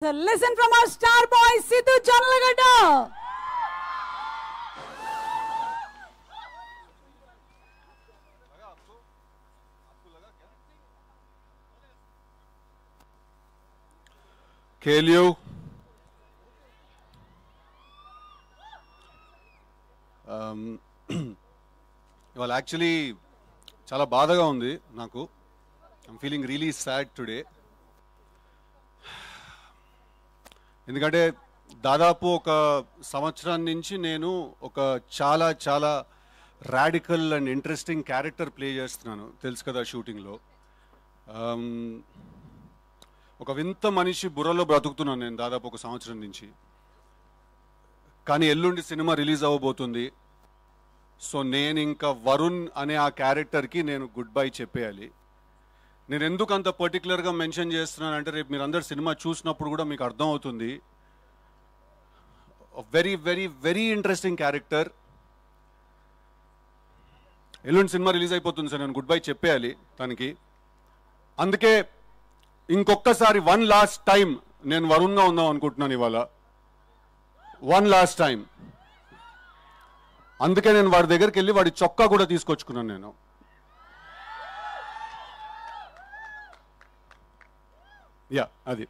So listen from our star boy Sidhu Janalagada. KLU ఇవాళ actually చాలా బాధగా ఉంది నాకు. I'm feeling really sad today. ఎందుకంటే దాదాపు ఒక సంవత్సరం నుంచి నేను ఒక చాలా చాలా radical and interesting character play చేస్తున్నాను, తెలుసు కదా షూటింగ్లో. ఒక వింత మనిషి బుర్రలో బ్రతుకుతున్నాను నేను దాదాపు ఒక సంవత్సరం నుంచి. కానీ ఎల్లుండి సినిమా రిలీజ్ అవ్వబోతుంది. సో నేను ఇంకా వరుణ్ అనే ఆ క్యారెక్టర్కి నేను గుడ్ బై చెప్పేయాలి. నేను ఎందుకు అంత పర్టికులర్గా మెన్షన్ చేస్తున్నానంటే రేపు మీరు అందరు సినిమా చూసినప్పుడు కూడా మీకు అర్థం అవుతుంది. Very very very interesting character. ఎల్లుండి సినిమా రిలీజ్ అయిపోతుంది సార్, నేను గుడ్ బై చెప్పేయాలి తనకి. అందుకే ఇంకొకసారి వన్ లాస్ట్ టైం నేను వరుణ్గా ఉందాం అనుకుంటున్నాను ఇవాళ. One last time. అందుకే నేను వాడి దగ్గరికి వెళ్ళి వాడి చొక్కా కూడా తీసుకొచ్చుకున్నాను నేను. యా అది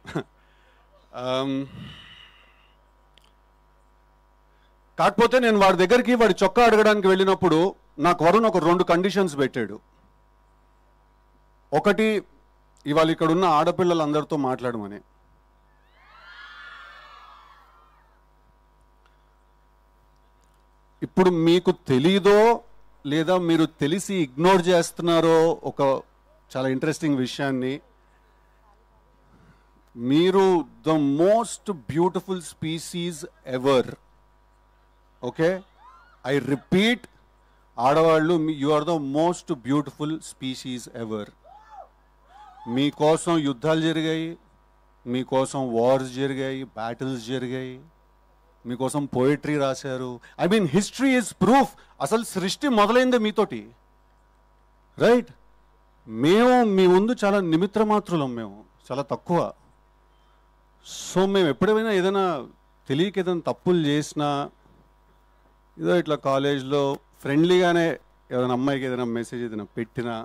కాకపోతే నేను వాడి దగ్గరికి వాడి చొక్కా అడగడానికి వెళ్ళినప్పుడు నాకు వరుణ్ ఒక 2 కండిషన్స్ పెట్టాడు. ఒకటి, ఇవాళ ఇక్కడ ఉన్న ఆడపిల్లలందరితో మాట్లాడమని. ఇప్పుడు మీకు తెలీదో లేదా మీరు తెలిసి ఇగ్నోర్ చేస్తున్నారో ఒక చాలా ఇంట్రెస్టింగ్ విషయాన్ని. మీరు the most beautiful species ever. Okay, I repeat, ఆడవాళ్ళు you are the most beautiful species ever. మీకోసం యుద్ధాలు జరిగాయి, మీకోసం వార్స్ జరిగాయి, బ్యాటిల్స్ జరిగాయి, మీకోసం పోయిటరీ రాశారు. I mean history is proof. అసలు సృష్టి మొదలైందే మీతోటి, రైట్? మేము మీ ముందు చాలా నిమిత్ర మాత్రులం, మేము చాలా తక్కువ. సో మేము ఎప్పుడైనా ఏదైనా తెలియక ఏదైనా తప్పులు చేసినా, ఏదో ఇట్లా కాలేజ్లో ఫ్రెండ్లీగానే ఏదైనా అమ్మాయికి ఏదైనా మెసేజ్ ఏదైనా పెట్టినా,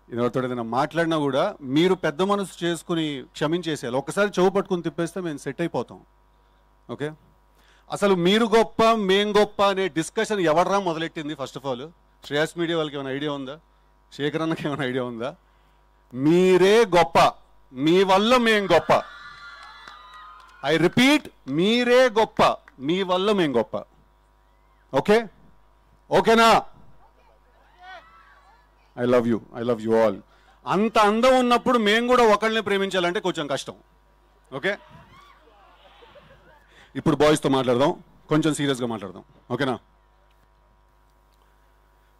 ఎవరితో ఏదైనా మాట్లాడినా కూడా మీరు పెద్ద మనసు చేసుకుని క్షమించేసేయాలి. ఒకసారి చెవు పట్టుకుని తిప్పేస్తే మేము సెట్ అయిపోతాం. ఓకే, అసలు మీరు గొప్ప మేం గొప్ప అనే డిస్కషన్ ఎవడరా మొదలెట్టింది? First of all Shreyas media వాళ్ళకి ఏమైనా ఐడియా ఉందా? శేఖర్ అన్నకి ఏమైనా ఐడియా ఉందా? మీరే గొప్ప, మీ వల్ల మేం గొప్ప. ఐ రిపీట్, మీరే గొప్ప, మీ వల్ల మేం గొప్ప. ఓకే, ఓకేనా? I love you all. అంత అందం ఉన్నప్పుడు మేము కూడా ఒకళ్ళని ప్రేమించాలంటే కొంచెం కష్టం. ఓకే, ఇప్పుడు బాయ్స్తో మాట్లాడదాం, కొంచెం సీరియస్గా మాట్లాడదాం. ఓకేనా?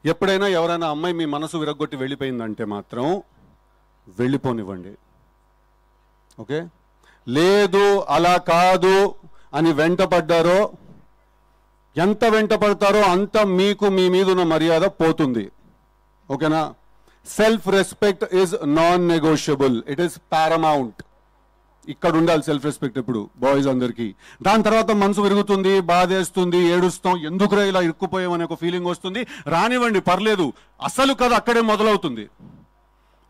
ఎప్పుడైనా ఎవరైనా అమ్మాయి మీ మనసు విరగ్గొట్టి వెళ్ళిపోయిందంటే మాత్రం వెళ్ళిపోనివ్వండి. ఓకే, లేదు అలా కాదు అని వెంటపడ్డారో, ఎంత వెంట పడతారో అంత మీకు మీ మీద ఉన్న మర్యాద పోతుంది. ఓకేనా? Self respect is non negotiable, it is paramount. ఇక్కడ ఉండాలి సెల్ఫ్ రెస్పెక్ట్ ఇప్పుడు బాయ్స్ అందరికీ. దాని తర్వాత మనసు విరుగుతుంది, బాధేస్తుంది, ఏడుస్తాం, ఎందుకురా ఇలా ఇరుక్కుపోయామనే ఒక ఫీలింగ్ వస్తుంది. రానివ్వండి, పర్లేదు. అసలు కథ అక్కడే మొదలవుతుంది.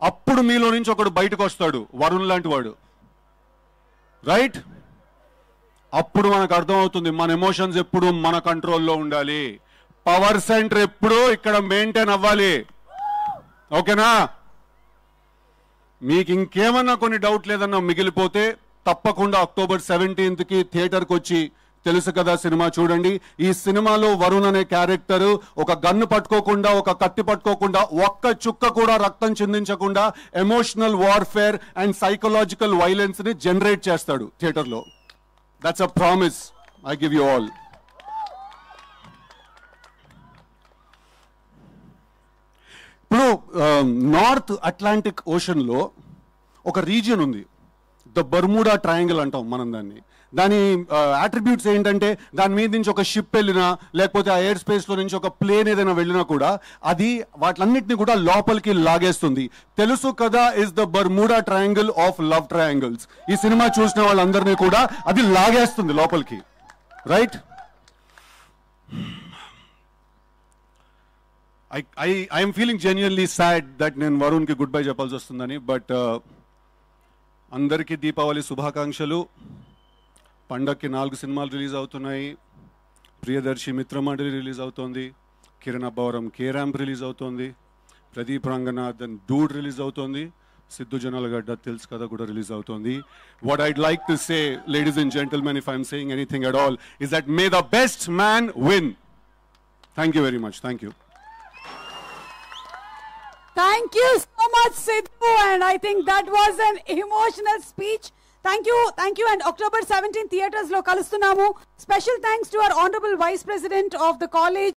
అప్పుడు మీలో నుంచి ఒకడు బయటకు వస్తాడు, వరుణ్ లాంటి వాడు, రైట్? అప్పుడు మనకు అర్థమవుతుంది మన ఎమోషన్స్ ఎప్పుడు మన కంట్రోల్లో ఉండాలి, పవర్ సెంటర్ ఎప్పుడు ఇక్కడ మెయింటైన్ అవ్వాలి. ఓకేనా? మీకు ఇంకేమన్నా కొన్ని డౌట్ లేదన్నా మిగిలిపోతే తప్పకుండా October 17th థియేటర్కి వచ్చి తెలుసు కదా సినిమా చూడండి. ఈ సినిమాలో వరుణ్ అనే క్యారెక్టర్ ఒక గన్ను పట్టుకోకుండా, ఒక కత్తి పట్టుకోకుండా, ఒక్క చుక్క కూడా రక్తం చిందించకుండా emotional warfare and psychological violence ని జనరేట్ చేస్తాడు థియేటర్లో. That's a promise I give you all. ఇప్పుడు నార్త్ అట్లాంటిక్ ఓషన్లో ఒక రీజియన్ ఉంది, ద బర్ముడా ట్రయాంగిల్ అంటాం మనం దాన్ని. దాని అట్రిబ్యూట్స్ ఏంటంటే దాని మీద నుంచి ఒక షిప్ వెళ్ళినా లేకపోతే ఆ ఎయిర్ స్పేస్లో నుంచి ఒక ప్లేన్ ఏదైనా వెళ్ళినా కూడా అది వాటిలన్నిటిని కూడా లోపలికి లాగేస్తుంది. తెలుసు కదా is the Bermuda triangle of love triangles. ఈ సినిమా చూసిన వాళ్ళందరినీ కూడా అది లాగేస్తుంది లోపలికి, right? I am feeling genuinely sad that నేను వరుణ్కి గుడ్ బై చెప్పాల్సి వస్తుందని. బట్ అందరికీ దీపావళి శుభాకాంక్షలు. పండక్కి 4 సినిమాలు రిలీజ్ అవుతున్నాయి. ప్రియదర్శి మిత్రమండలి రిలీజ్ అవుతోంది, Kiran Abbavaram K ramp release అవుతోంది, ప్రదీప్ రంగనాథన్ డూడ్ రిలీజ్ అవుతోంది, సిద్ధు జొన్నలగడ్డ తెలుసు కదా కూడా రిలీజ్ అవుతోంది. What I'd like to say, ladies and gentlemen, if I'm saying anything at all, is that may the best man win. Thank you very much. Thank you. Thank you so much, Sidhu, and I think that was an emotional speech. Thank you, and October 17 theaters lo kalustunamu. Special thanks to our Honorable Vice President of the college,